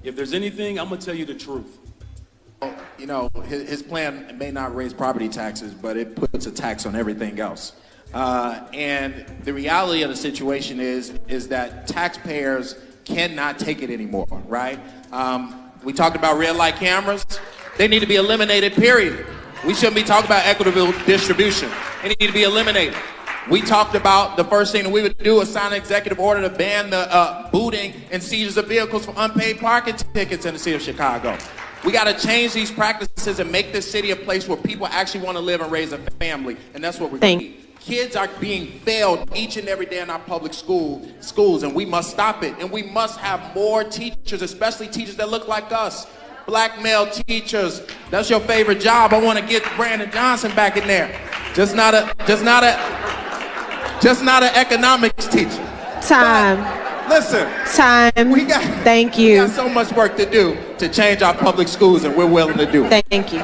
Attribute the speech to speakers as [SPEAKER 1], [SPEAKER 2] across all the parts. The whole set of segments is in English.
[SPEAKER 1] If there's anything, I'm going to tell you the truth.
[SPEAKER 2] You know, his plan may not raise property taxes, but it puts a tax on everything else. And the reality of the situation is that taxpayers cannot take it anymore, right? We talked about red light cameras. They need to be eliminated, period. We shouldn't be talking about equitable distribution. They need to be eliminated. We talked about the first thing that we would do is sign an executive order to ban the booting and seizures of vehicles for unpaid parking tickets in the city of Chicago. We got to change these practices and make this city a place where people actually want to live and raise a family, and that's what we're going to need. Kids are being failed each and every day in our public schools, and we must stop it. And we must have more teachers, especially teachers that look like us. Black male teachers. That's your favorite job. I want to get Brandon Johnson back in there. Just not an economics teacher.
[SPEAKER 3] Time.
[SPEAKER 2] But listen.
[SPEAKER 3] Time. Thank you.
[SPEAKER 2] We got so much work to do to change our public schools, and we're willing to do it.
[SPEAKER 3] Thank you.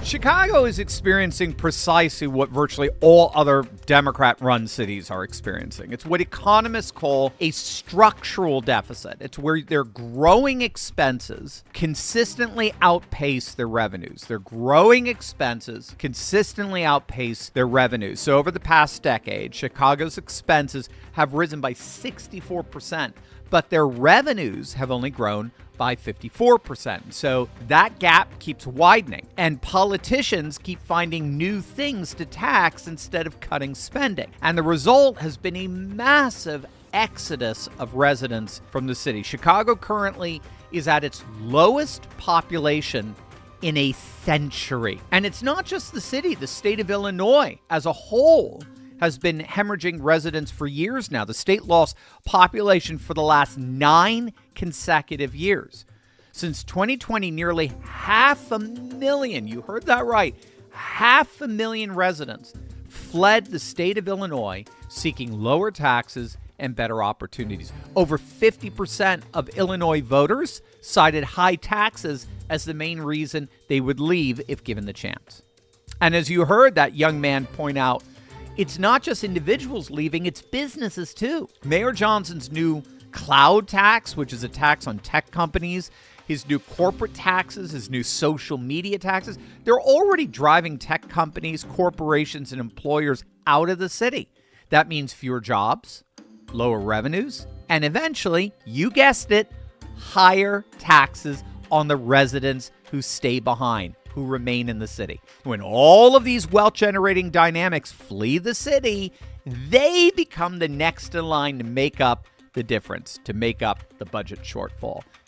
[SPEAKER 4] Chicago is experiencing precisely what virtually all other Democrat-run cities are experiencing. It's what economists call a structural deficit. It's where their growing expenses consistently outpace their revenues. Their growing expenses consistently outpace their revenues. So over the past decade, Chicago's expenses have risen by 64%, but their revenues have only grown by 54%. So that gap keeps widening, and politicians keep finding new things to tax instead of cutting spending. And the result has been a massive exodus of residents from the city. Chicago currently is at its lowest population in a century. And it's not just the city, the state of Illinois as a whole has been hemorrhaging residents for years now. The state lost population for the last 9 consecutive years. Since 2020, nearly 500,000, you heard that right, 500,000 residents fled the state of Illinois seeking lower taxes and better opportunities. Over 50% of Illinois voters cited high taxes as the main reason they would leave if given the chance. And as you heard that young man point out, it's not just individuals leaving, it's businesses too. Mayor Johnson's new cloud tax, which is a tax on tech companies, his new corporate taxes, his new social media taxes, they're already driving tech companies, corporations, and employers out of the city. That means fewer jobs, lower revenues, and eventually, you guessed it, higher taxes on the residents who stay behind, who remain in the city. When all of these wealth-generating dynamics flee the city, they become the next in line to make up the difference, to make up the budget shortfall.